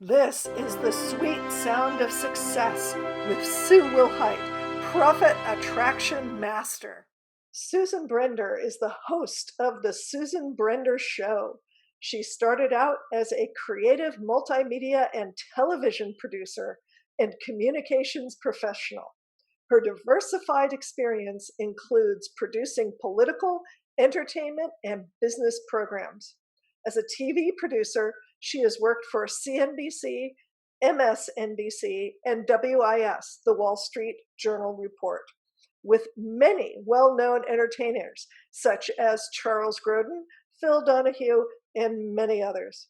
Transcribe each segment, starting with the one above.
This is the sweet sound of success with Sue Wilhite, Profit Attraction Master. Susan Brender is the host of the Susan Brender Show. She started out as a creative multimedia and television producer and communications professional. Her diversified experience includes producing political, entertainment, and business programs. As a TV producer, she has worked for CNBC, MSNBC, and WBIS, the Wall Street Journal Report, with many well-known entertainers such as Charles Grodin, Phil Donahue, and many others.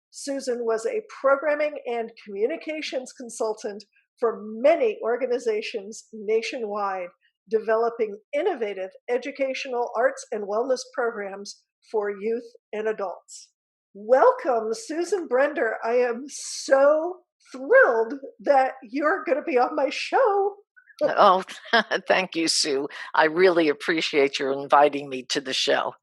Susan was a programming and communications consultant for many organizations nationwide, developing innovative educational arts and wellness programs for youth and adults. Welcome, Susan Brender. I am so thrilled that you're going to be on my show. Oh, thank you, Sue. I really appreciate your inviting me to the show.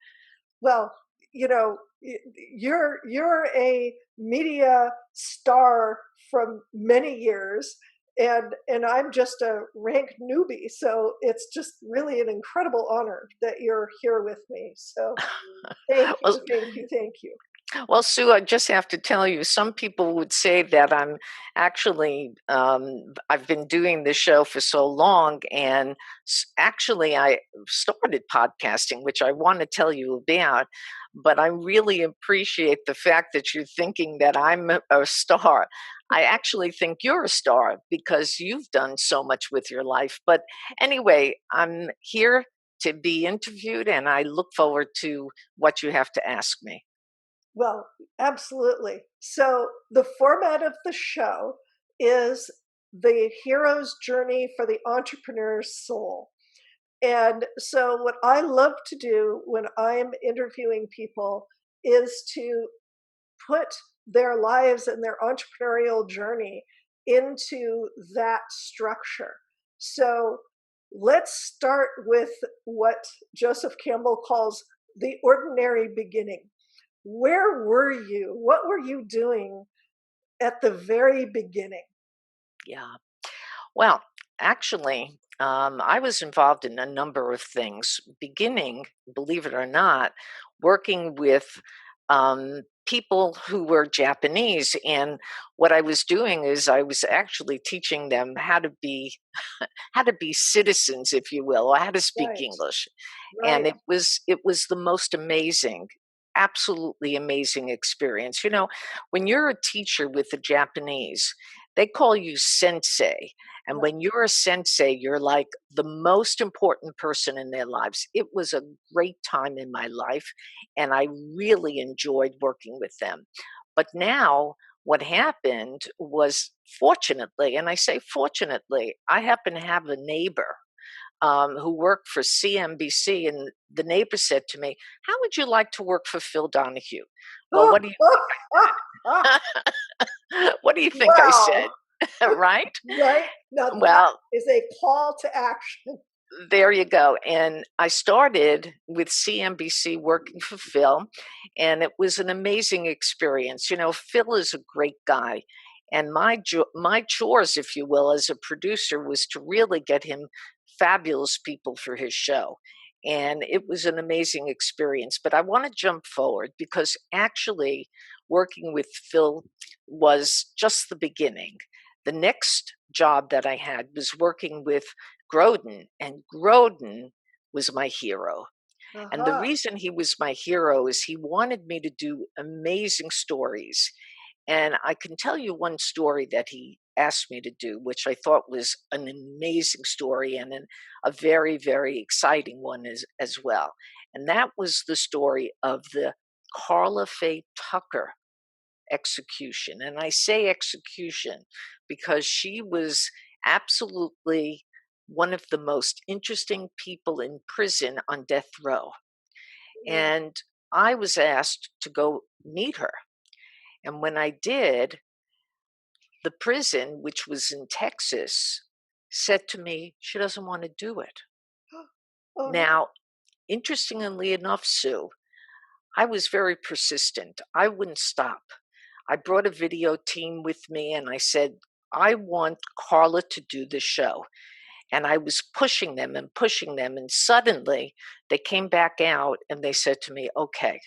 Well, you know, you're a media star from many years, and I'm just a rank newbie. So it's just really an incredible honor that you're here with me. So thank you. Well, Sue, I just have to tell you, some people would say that I'm actually, I've been doing this show for so long, and actually I started podcasting, which I want to tell you about, but I really appreciate the fact that you're thinking that I'm a star. I actually think you're a star because you've done so much with your life. But anyway, I'm here to be interviewed, and I look forward to what you have to ask me. Well, absolutely. So the format of the show is the hero's journey for the entrepreneur's soul. And so what I love to do when I'm interviewing people is to put their lives and their entrepreneurial journey into that structure. So let's start with what Joseph Campbell calls the ordinary beginning. Where were you? What were you doing at the very beginning? Yeah. Well, actually, I was involved in a number of things, beginning, believe it or not, working with people who were Japanese. And what I was doing is I was actually teaching them how to be how to be citizens, if you will, or how to speak Right. English. And Right. it was the most amazing, absolutely amazing experience. You know, when you're a teacher with the Japanese, they call you sensei. And when you're a sensei, you're like the most important person in their lives. It was a great time in my life, and I really enjoyed working with them. But now, what happened was, fortunately, and I say fortunately, I happen to have a neighbor who worked for CNBC, and the neighbor said to me, "How would you like to work for Phil Donahue?" Well, what do you what do you think I said? Right? Right. Now that is a call to action. There you go. And I started with CNBC working for Phil, and it was an amazing experience. You know, Phil is a great guy. And my chores, if you will, as a producer was to really get him fabulous people for his show. And it was an amazing experience. But I want to jump forward because actually working with Phil was just the beginning. The next job that I had was working with Grodin, and Grodin was my hero. And the reason he was my hero is he wanted me to do amazing stories. And I can tell you one story that he asked me to do, which I thought was an amazing story and a very, very exciting one as well. And that was the story of the Carla Faye Tucker execution. And I say execution because she was absolutely one of the most interesting people in prison on death row. And I was asked to go meet her. And when I did, the prison, which was in Texas, said to me, she doesn't want to do it. Now, interestingly enough, Sue, I was very persistent. I wouldn't stop. I brought a video team with me and I said, I want Carla to do the show. And I was pushing them. And suddenly they came back out and they said to me, okay,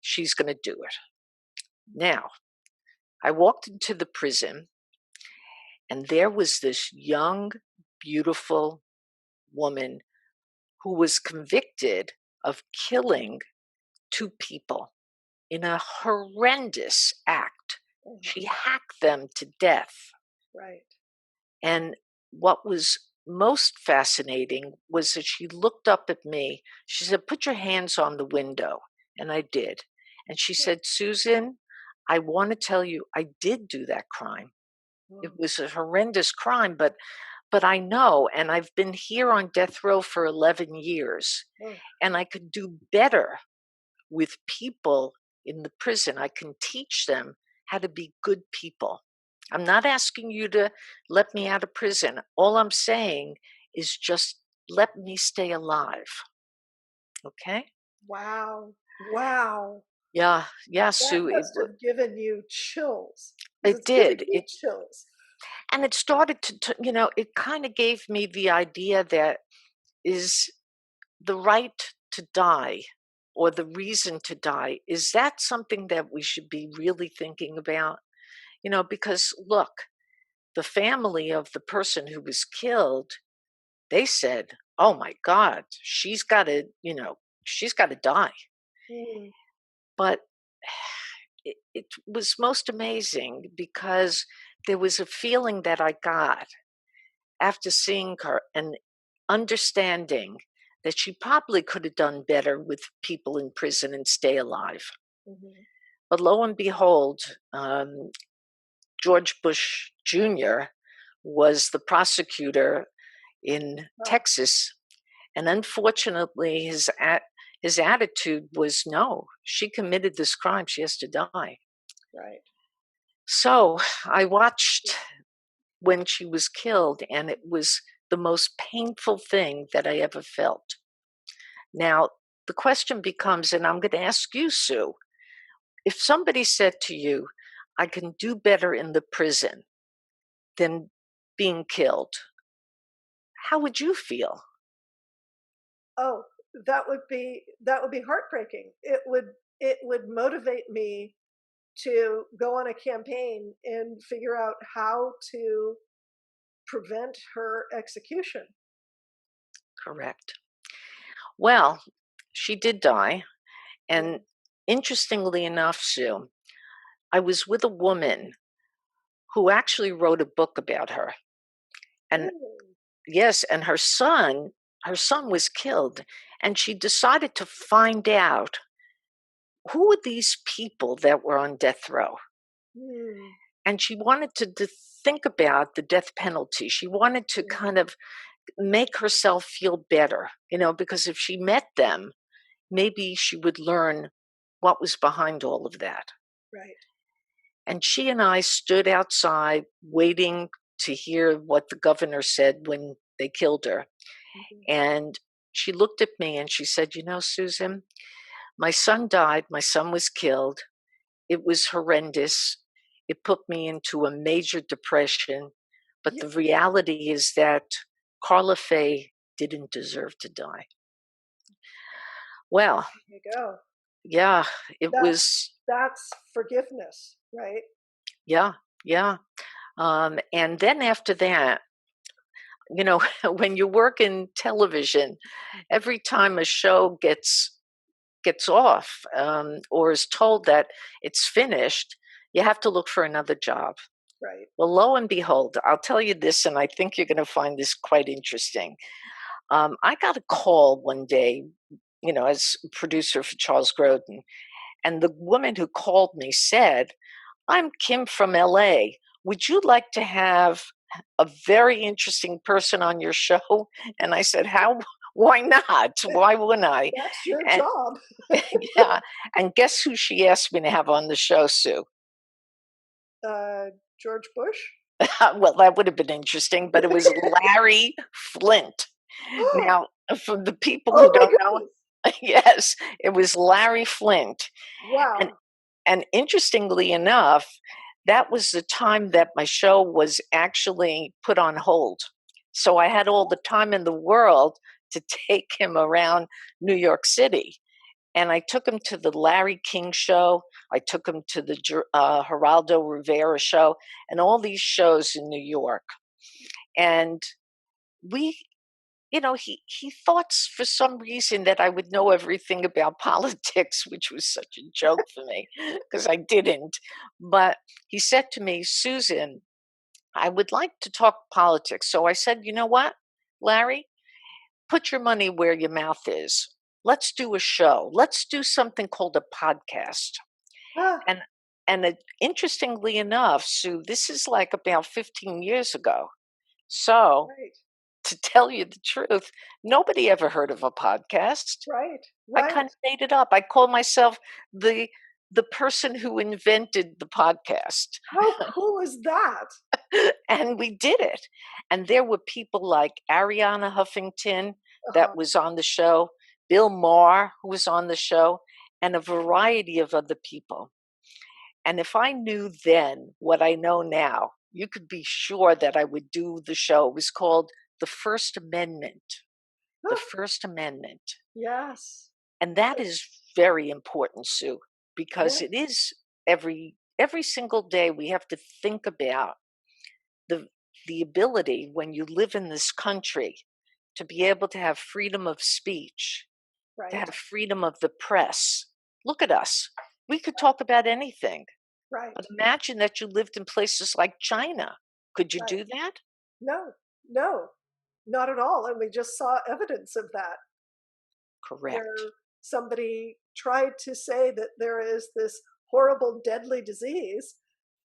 she's going to do it. Now, I walked into the prison and there was this young, beautiful woman who was convicted of killing 2 people in a horrendous act. She hacked them to death. Right. And what was most fascinating was that she looked up at me. She said, put your hands on the window. And I did. And she said, Susan, I want to tell you, I did do that crime. It was a horrendous crime, but I know, and I've been here on death row for 11 years, and I could do better with people in the prison. I can teach them how to be good people. I'm not asking you to let me out of prison. All I'm saying is just let me stay alive. Okay? Wow. Wow. Yeah, Sue. That must have given you chills. It did. It chills. And it started to, it kind of gave me the idea that is the right to die or the reason to die, is that something that we should be really thinking about? Because look, the family of the person who was killed, they said, oh my God, she's got to die. But it was most amazing because there was a feeling that I got after seeing her and understanding that she probably could have done better with people in prison and stay alive. But lo and behold, George Bush Jr. was the prosecutor in Texas, and unfortunately his attitude was, no, she committed this crime, she has to die. Right. So I watched when she was killed, and it was the most painful thing that I ever felt. Now, the question becomes, and I'm going to ask you, Sue, if somebody said to you, I can do better in the prison than being killed, how would you feel? Oh, that would be heartbreaking. It would motivate me to go on a campaign and figure out how to prevent her execution. Correct. Well, she did die. And interestingly enough, Sue, I was with a woman who actually wrote a book about her. And yes, and her son was killed. And she decided to find out who were these people that were on death row. And she wanted to think about the death penalty. She wanted to kind of make herself feel better, because if she met them, maybe she would learn what was behind all of that. Right. And she and I stood outside waiting to hear what the governor said when they killed her. And she looked at me and she said, Susan, my son died. My son was killed. It was horrendous. It put me into a major depression. But the reality is that Carla Faye didn't deserve to die. Well, there you go. Yeah, that's forgiveness, right? Yeah. And then after that, when you work in television, every time a show gets off or is told that it's finished, you have to look for another job. Right. Well, lo and behold, I'll tell you this, and I think you're going to find this quite interesting. I got a call one day, as producer for Charles Grodin, and the woman who called me said, I'm Kim from LA. Would you like to have a very interesting person on your show? And I said, why not? Why wouldn't I? That's your job. Yeah. And guess who she asked me to have on the show, Sue? George Bush? Well, that would have been interesting, but it was Larry Flint. Now, for the people who don't know, yes, it was Larry Flint. Wow. And interestingly enough, that was the time that my show was actually put on hold. So I had all the time in the world to take him around New York City. And I took him to the Larry King show. I took him to the Geraldo Rivera show and all these shows in New York. And we, he thought for some reason that I would know everything about politics, which was such a joke for me because I didn't. But he said to me, Susan, I would like to talk politics. So I said, you know what, Larry, put your money where your mouth is. Let's do a show. Let's do something called a podcast. Ah, And interestingly enough, Sue, this is like about 15 years ago. So right, to tell you the truth, nobody ever heard of a podcast. right, I right. kind of made it up. I call myself the person who invented the podcast. How cool is that? And we did it. And there were people like Ariana Huffington that Uh-huh. was on the show, Bill Maher, who was on the show, and a variety of other people. And if I knew then what I know now, you could be sure that I would do the show. It was called The First Amendment. The Ah, First Amendment. yes. And that is very important, Sue, because Yeah. it is every single day we have to think about the ability when you live in this country to be able to have freedom of speech, to Right. have freedom of the press. Look at us. We could talk about anything. Right. But imagine that you lived in places like China. Could you Right. do that? No, no, not at all. And we just saw evidence of that, Correct. where somebody tried to say that there is this horrible, deadly disease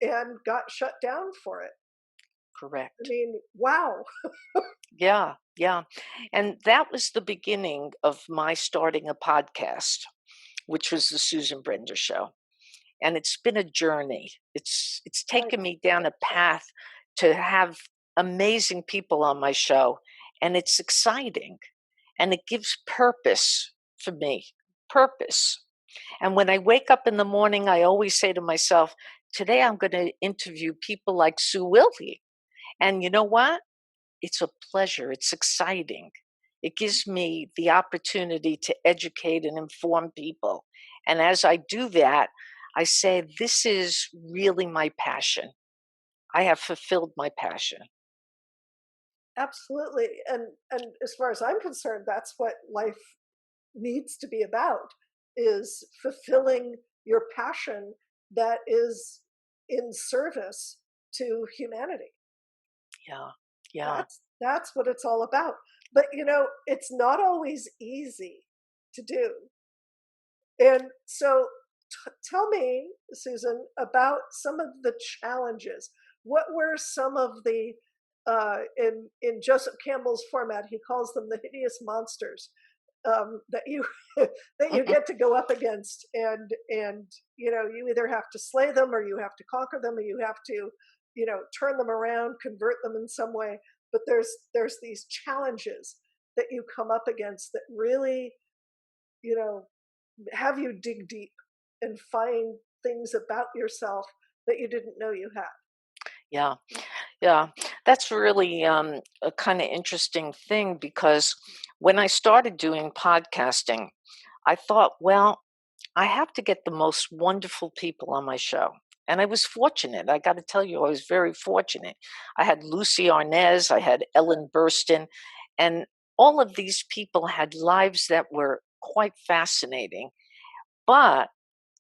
and got shut down for it. I Correct. mean, wow. Yeah, yeah. And that was the beginning of my starting a podcast, which was the Susan Brender Show. And it's been a journey. It's Right. taken me down a path to have amazing people on my show, and it's exciting, and it gives purpose for me. Purpose. And when I wake up in the morning, I always say to myself, today I'm going to interview people like Sue Wilhite. And you know what? It's a pleasure. It's exciting. It gives me the opportunity to educate and inform people. And as I do that, I say, this is really my passion. I have fulfilled my passion. Absolutely. And as far as I'm concerned, that's what life needs to be about, is fulfilling your passion that is in service to humanity. Yeah. Yeah. That's what it's all about. But it's not always easy to do. And so tell me, Susan, about some of the challenges. What were some of the in Joseph Campbell's format, he calls them the hideous monsters that you that you get to go up against, and you either have to slay them, or you have to conquer them, or you have to turn them around, convert them in some way. But there's these challenges that you come up against that really you know have you dig deep and find things about yourself that you didn't know you had. Yeah. Yeah. That's really a kind of interesting thing because when I started doing podcasting, I thought, well, I have to get the most wonderful people on my show. And I was fortunate. I got to tell you, I was very fortunate. I had Lucy Arnaz, I had Ellen Burstyn, and all of these people had lives that were quite fascinating. But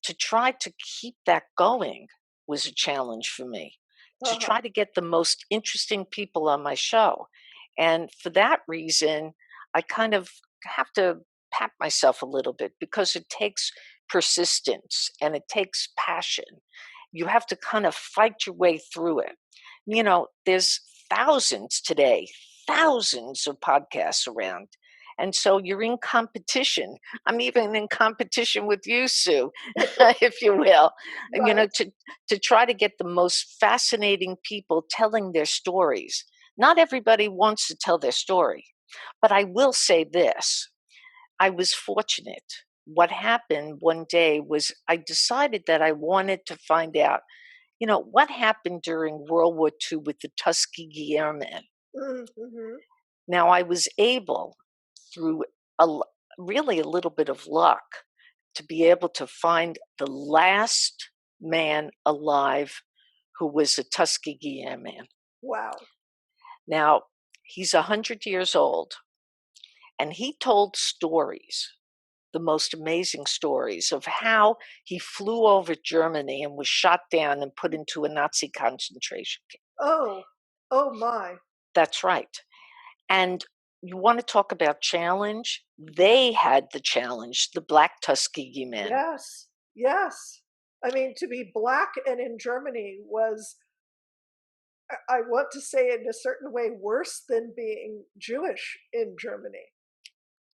to try to keep that going was a challenge for me, to Uh-huh. try to get the most interesting people on my show. And for that reason, I kind of have to pat myself a little bit because it takes persistence and it takes passion. You have to kind of fight your way through it. There's thousands today, thousands of podcasts around. And so you're in competition. I'm even in competition with you, Sue, if you will, and, Right. to try to get the most fascinating people telling their stories. Not everybody wants to tell their story, but I will say this. I was fortunate. what happened one day was I decided that I wanted to find out, what happened during World War II with the Tuskegee Airmen. Mm-hmm. Now, I was able, through really a little bit of luck, to be able to find the last man alive who was a Tuskegee Airman. Wow. Now, he's 100 years old, and he told stories, the most amazing stories of how he flew over Germany and was shot down and put into a Nazi concentration camp. Oh my. That's right. And you want to talk about challenge? They had the challenge, the Black Tuskegee men. Yes. Yes. I mean, to be Black and in Germany was, I want to say in a certain way, worse than being Jewish in Germany.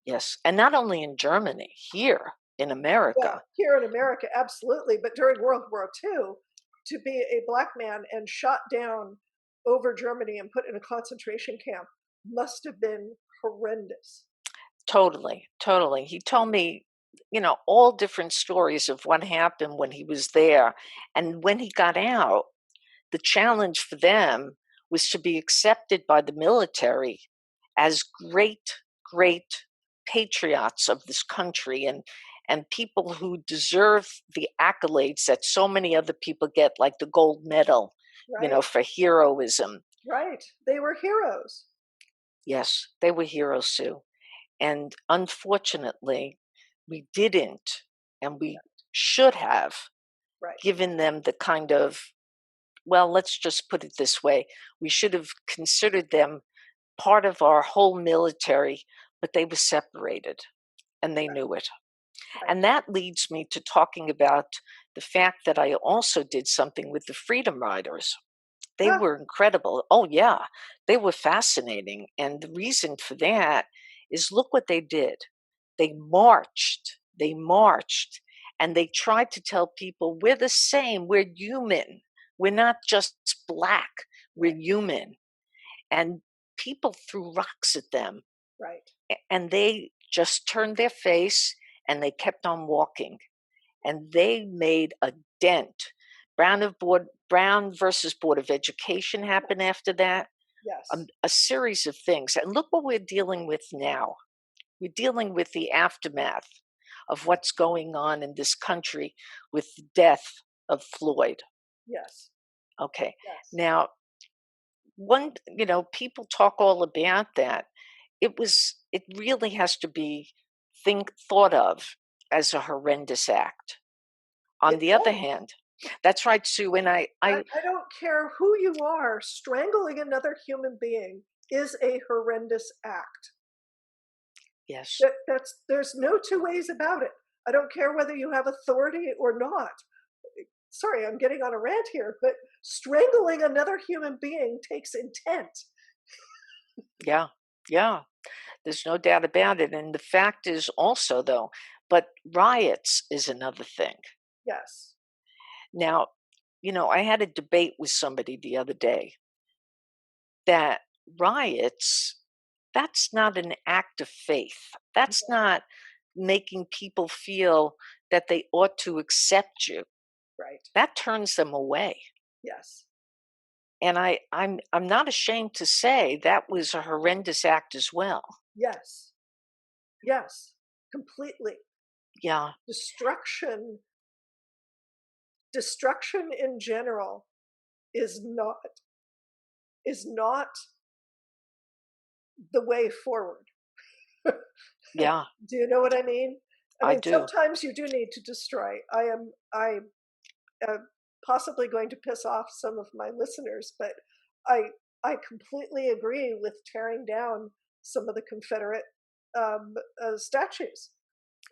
Yes. And not only in Germany, here in Well, America. here in America, absolutely. But during World War II, to be a Black man and shot down over Germany and put in a concentration camp must have been horrendous. Totally. Totally. He told me, all different stories of what happened when he was there. And when he got out, the challenge for them was to be accepted by the military as great, great patriots of this country and people who deserve the accolades that so many other people get, like the gold medal, Right. for heroism. Right. They were heroes. Yes, they were heroes, Sue. And unfortunately, we didn't, and we should have Right. given them the kind of, well, let's just put it this way. We should have considered them part of our whole military, but they were separated and they knew it. Right. And that leads me to talking about the fact that I also did something with the Freedom Riders. They Huh. were incredible. Oh, yeah, they were fascinating. And the reason for that is look what they did. They marched, and they tried to tell people we're the same, we're human. We're not just Black, we're human. And people threw rocks at them, Right. and they just turned their face and they kept on walking. And they made a dent. Brown versus Board of Education happened after that. Yes. A series of things. And look what we're dealing with now. We're dealing with the aftermath of what's going on in this country with the death of Floyd. Yes. Okay. Yes. Now, people talk all about that. It really has to be thought of as a horrendous act. On It the other does. hand, that's right, Sue. And I I don't care who you are, strangling another human being is a horrendous act. yes, There's no two ways about it. I don't care whether you have authority or not. Sorry, I'm getting on a rant here, but strangling another human being takes intent. yeah, yeah. There's no doubt about it. And the fact is also, though, but riots is another thing. Yes. Now, I had a debate with somebody the other day that riots, that's not an act of faith. That's not making people feel that they ought to accept you. Right. That turns them away. Yes. And I'm not ashamed to say that was a horrendous act as well. Yes. Yes. Completely. Yeah, Destruction in general is not the way forward. yeah, Do you know what I mean? I I mean, do. sometimes you do need to destroy. I possibly going to piss off some of my listeners, but I I completely agree with tearing down some of the Confederate statues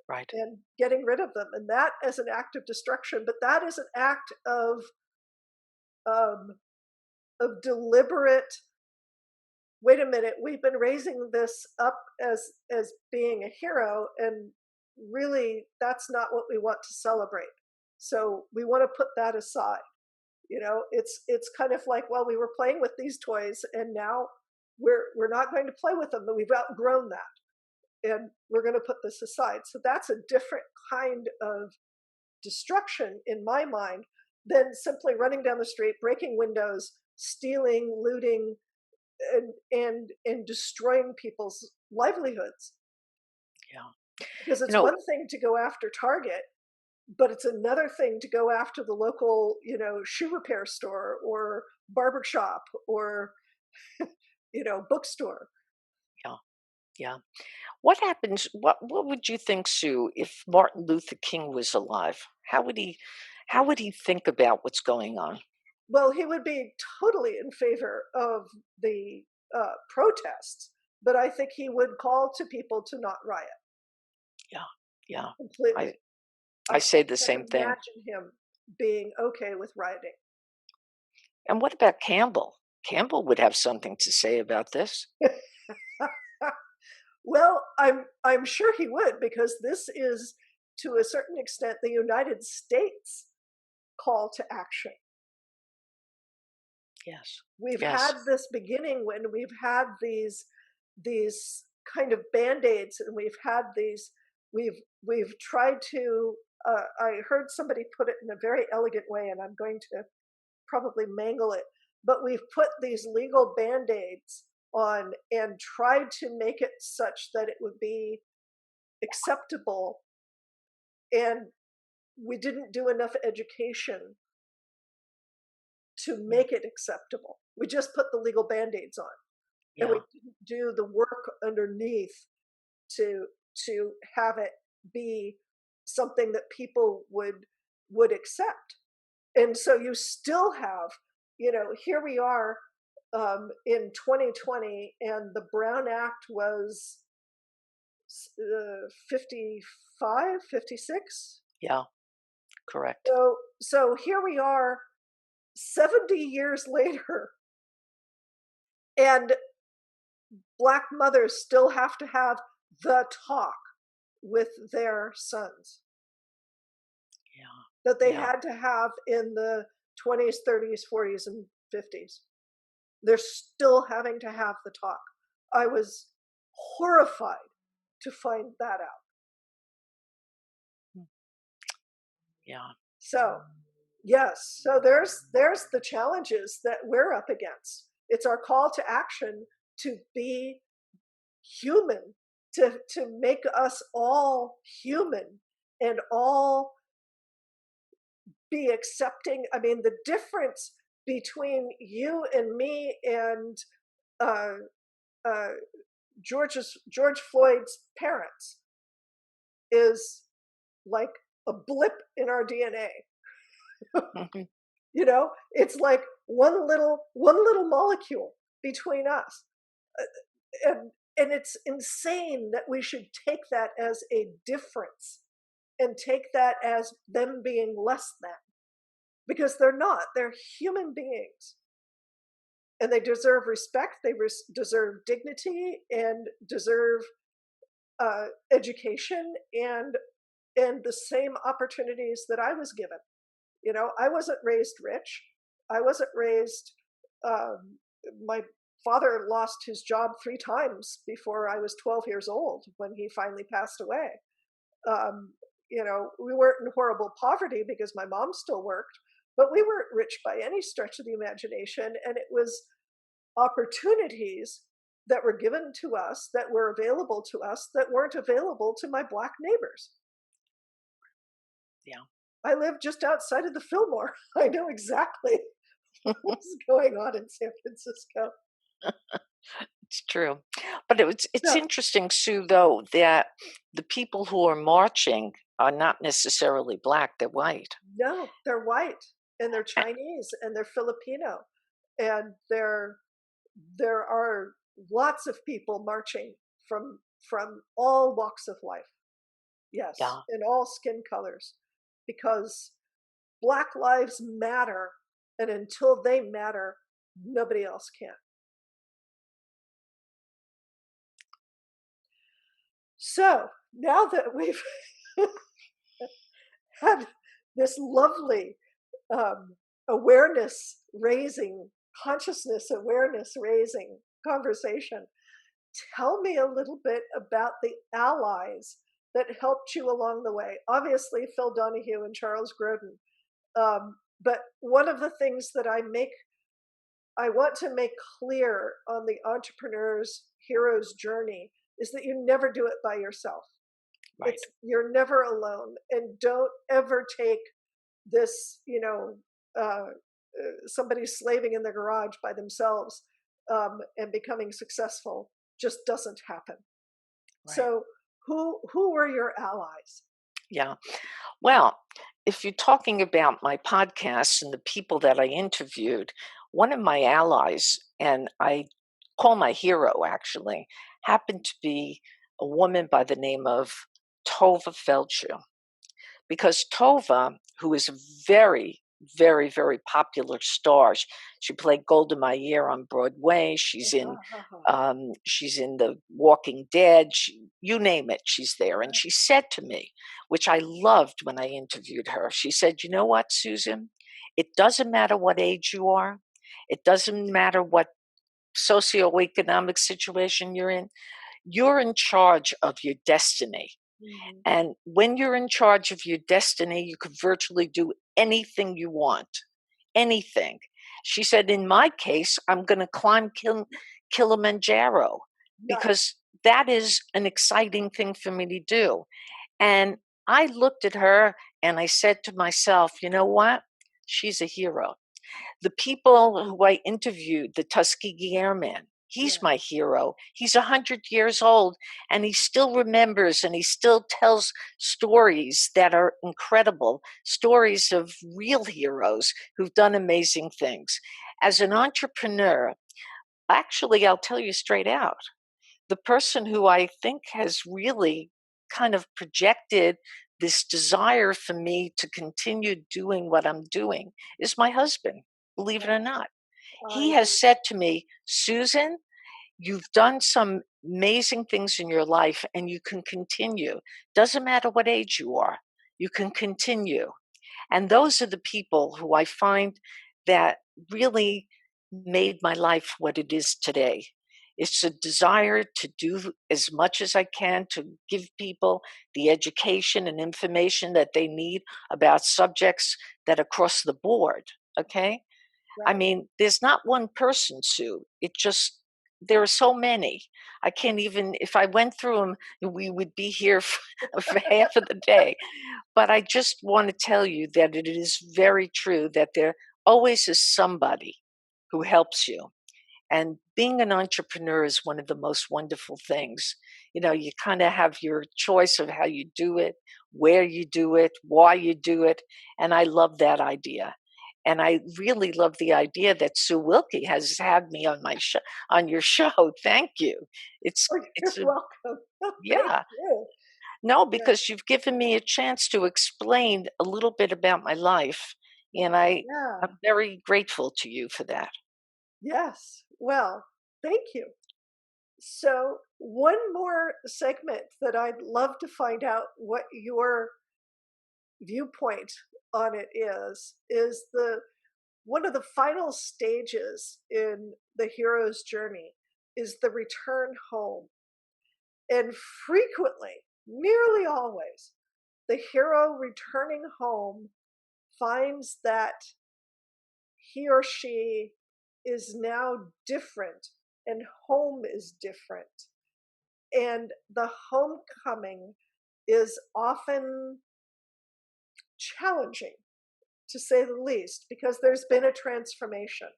Right. and getting rid of them, and that as an act of destruction. But that is an act um, of deliberate. Wait a minute, we've been raising this up as being a hero, and really that's not what we want to celebrate. So we want to put that aside. It's kind of like, well, we were playing with these toys and now we're not going to play with them, but we've outgrown that. and we're going to put this aside. So that's a different kind of destruction in my mind than simply running down the street, breaking windows, stealing, looting, and destroying people's livelihoods. Yeah. Because it's one thing to go after Target, but it's another thing to go after the local, shoe repair store or barber shop or, bookstore. Yeah. Yeah. What happens? What would you think, Sue, if Martin Luther King was alive? How would he think about what's going on? Well, he would be totally in favor of the protests, but I think he would call to people to not riot. Yeah. Yeah. Completely. I say the same thing. Imagine him being okay with rioting. And what about Campbell? Campbell would have something to say about this. Well, I'm sure he would, because this is, to a certain extent, the United States call to action. Yes. We've Yes. had this beginning when we've had these kind of band-aids, and we've tried to I heard somebody put it in a very elegant way, and I'm going to probably mangle it, but we've put these legal band-aids on and tried to make it such that it would be acceptable, and we didn't do enough education to make it acceptable. We just put the legal band-aids on. Yeah. And we didn't do the work underneath to have it be something that people would accept. And so you still have, here we are in 2020, and the Brown Act was 55, 56. Yeah, correct. So here we are 70 years later, and Black mothers still have to have the talk with their sons. Yeah. That they had to have in the 20s, 30s, 40s, and 50s. They're still having to have the talk. I was horrified to find that out. Yeah. So, yes, so there's the challenges that we're up against. It's our call to action to be human, to make us all human and all be accepting. I mean, the difference between you and me and George Floyd's parents is like a blip in our DNA. It's like one little molecule between us, and it's insane that we should take that as a difference and take that as them being less than, because they're not. They're human beings, and they deserve respect. They deserve dignity and deserve education and the same opportunities that I was given. I wasn't raised rich. I wasn't raised. My father lost his job 3 times before I was 12 years old, when he finally passed away. We weren't in horrible poverty because my mom still worked, but we weren't rich by any stretch of the imagination. And it was opportunities that were given to us, that were available to us, that weren't available to my Black neighbors. Yeah. I live just outside of the Fillmore. I know exactly what's going on in San Francisco. It's true. But it's interesting, Sue, though, that the people who are marching are not necessarily Black, they're white. No, they're white, and they're Chinese, and they're Filipino, and there are lots of people marching from all walks of life. Yes, Yeah. in all skin colors, because Black lives matter, and until they matter, nobody else can. So now that we've had this lovely consciousness awareness raising conversation, Tell me a little bit about the allies that helped you along the way. Obviously, Phil Donahue and Charles Grodin. But one of the things that I want to make clear on the entrepreneur's hero's journey is that you never do it by yourself. Right. You're never alone, and don't ever take this, somebody slaving in the garage by themselves and becoming successful just doesn't happen. Right. So who were your allies? Yeah. Well, if you're talking about my podcasts and the people that I interviewed, one of my allies, and I call my hero actually, happened to be a woman by the name of Tova Feldshuh. Because Tova, who is a very, very, very popular star, she played Golda Meir on Broadway. She's in The Walking Dead. You name it, she's there. And she said to me, which I loved when I interviewed her, she said, "You know what, Susan? It doesn't matter what age you are. It doesn't matter what socioeconomic situation you're in. You're in charge of your destiny. Mm-hmm. And when you're in charge of your destiny, you can virtually do anything you want. Anything." She said, "In my case, I'm going to climb Kilimanjaro because that is an exciting thing for me to do." And I looked at her and I said to myself, you know what? She's a hero. The people who I interviewed, the Tuskegee Airmen, he's my hero. He's 100 years old and he still remembers and he still tells stories that are incredible, stories of real heroes who've done amazing things. As an entrepreneur, actually, I'll tell you straight out, the person who I think has really kind of projected this desire for me to continue doing what I'm doing is my husband, believe it or not. He has said to me, "Susan, you've done some amazing things in your life and you can continue. Doesn't matter what age you are, you can continue." And those are the people who I find that really made my life what it is today. It's a desire to do as much as I can to give people the education and information that they need about subjects that are across the board. Okay? I mean, there's not one person, Sue. There are so many. I can't even, if I went through them, we would be here for half of the day. But I just want to tell you that it is very true that there always is somebody who helps you. And being an entrepreneur is one of the most wonderful things. You kind of have your choice of how you do it, where you do it, why you do it. And I love that idea. And I really love the idea that Sue Wilkie has had me on on your show. Thank you. You're welcome. Yeah. You. No, because you've given me a chance to explain a little bit about my life, and I'm very grateful to you for that. Yes. Well, thank you. So, one more segment that I'd love to find out what your viewpoint on it is the one of the final stages in the hero's journey is the return home. And frequently, nearly always, the hero returning home finds that he or she is now different and home is different. And the homecoming is often challenging, to say the least, because there's been a transformation.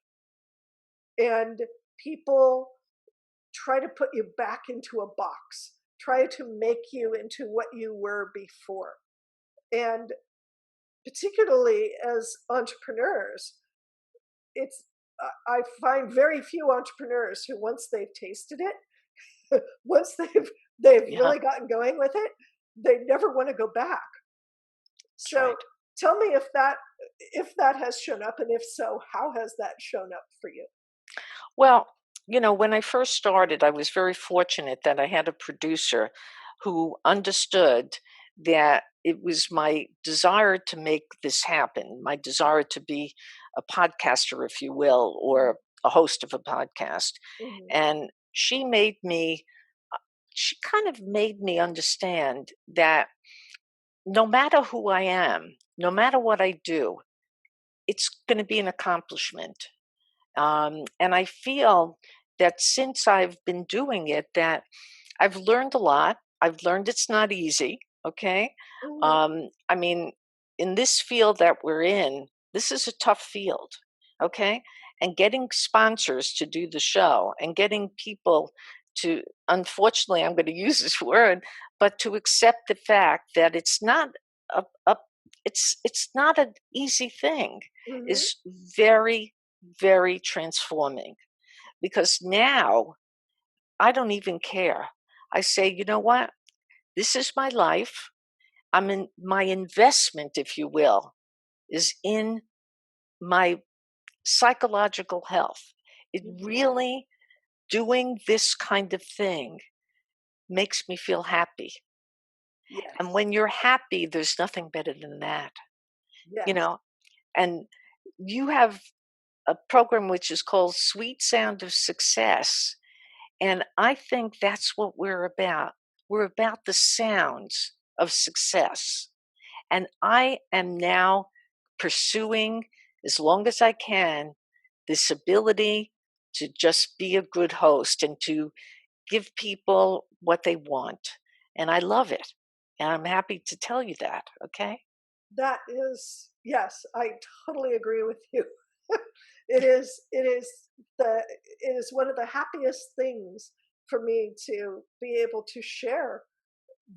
And people try to put you back into a box, try to make you into what you were before. And particularly as entrepreneurs, I find very few entrepreneurs who, once they've tasted it, once they've really gotten going with it, they never want to go back. So tell me if that has shown up, and if so, how has that shown up for you? Well, when I first started, I was very fortunate that I had a producer who understood that it was my desire to make this happen, my desire to be a podcaster, if you will, or a host of a podcast. Mm-hmm. And she made me, she kind of made me understand that no matter who I am, no matter what I do, it's going to be an accomplishment. And I feel that since I've been doing it, that I've learned a lot. I've learned it's not easy. Okay. Mhm. I mean, in this field that we're in, this is a tough field. Okay. And getting sponsors to do the show and getting people to, unfortunately, I'm going to use this word, but to accept the fact that it's not a it's not an easy thing Mhm. is very, very transforming, because now I don't even care. I say, you know what? This is my life. I'm in my investment, if you will, is in my psychological health. It really, doing this kind of thing makes me feel happy. And Yes. when you're happy, there's nothing better than that, you Yes. know? And you have a program which is called Sweet Sound of Success. And I think that's what we're about. We're about the sounds of success. And I am now pursuing, as long as I can, this ability to just be a good host and to give people what they want. And I love it. And I'm happy to tell you that. Okay. That is, yes, I totally agree with you. It is one of the happiest things for me to be able to share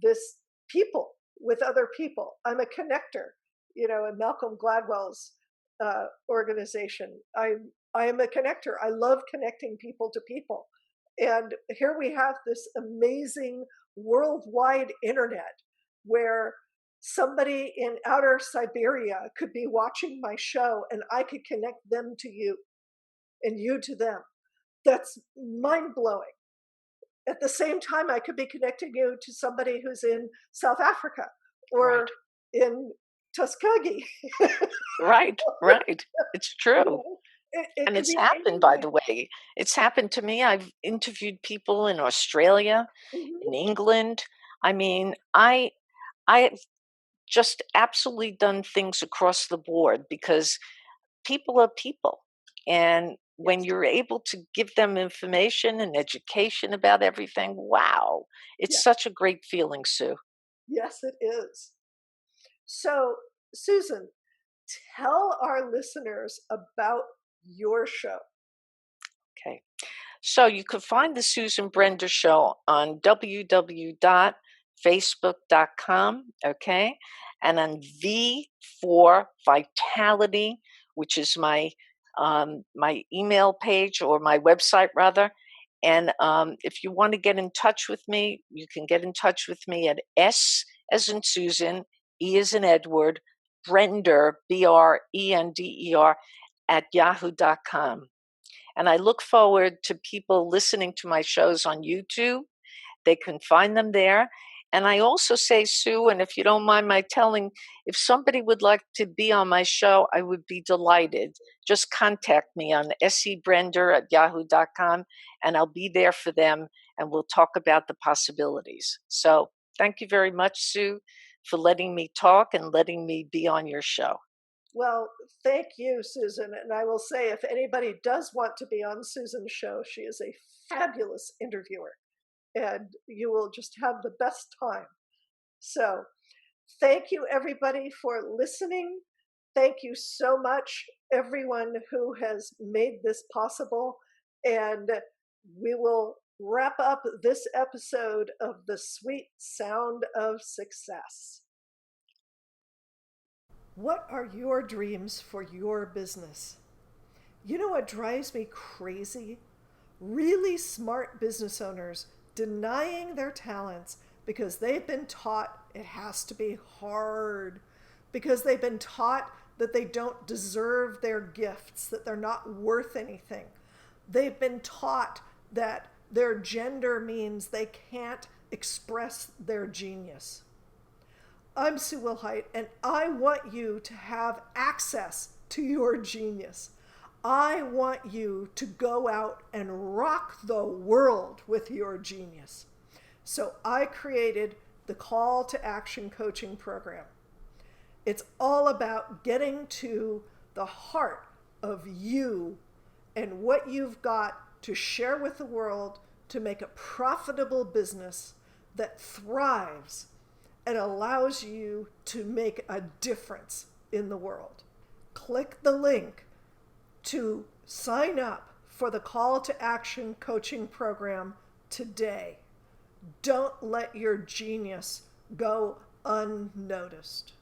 this people with other people. I'm a connector, in Malcolm Gladwell's organization. I am a connector. I love connecting people to people. And here we have this amazing worldwide internet where somebody in outer Siberia could be watching my show and I could connect them to you and you to them. That's mind blowing. At the same time, I could be connecting you to somebody who's in South Africa Right. or in Tuskegee. Right. Right. It's true. It And could it's be happened, by anywhere. the way. It's happened to me. I've interviewed people in Australia, in Mhm. England. I mean, I've just absolutely done things across the board because people are people. And when Yes, you're able to give them information and education about everything, wow, it's yes, such a great feeling, Sue. yes, it is. So, Susan, tell our listeners about your show. Okay. So you can find the Susan Brender Show on www.facebook.com, okay? And on V for Vitality, which is my email page, or my website rather. And if you want to get in touch with me, you can get in touch with me at S as in Susan, E as in Edward, Brender, Brender, at yahoo.com. And I look forward to people listening to my shows on YouTube. They can find them there. And I also say, Sue, and if you don't mind my telling, if somebody would like to be on my show, I would be delighted. Just contact me on sebrender at yahoo.com, and I'll be there for them, and we'll talk about the possibilities. So thank you very much, Sue, for letting me talk and letting me be on your show. Well, thank you, Susan. And I will say, if anybody does want to be on Susan's show, she is a fabulous interviewer and you will just have the best time. So, thank you, everybody, for listening. Thank you so much, everyone who has made this possible. And we will wrap up this episode of The Sweet Sound of Success. What are your dreams for your business? You know what drives me crazy? Really smart business owners denying their talents because they've been taught it has to be hard, because they've been taught that they don't deserve their gifts, that they're not worth anything. They've been taught that their gender means they can't express their genius. I'm Sue Wilhite, and I want you to have access to your genius. I want you to go out and rock the world with your genius. So I created the Call to Action Coaching Program. It's all about getting to the heart of you and what you've got to share with the world to make a profitable business that thrives and allows you to make a difference in the world. Click the link to sign up for the Call to Action Coaching Program today. Don't let your genius go unnoticed.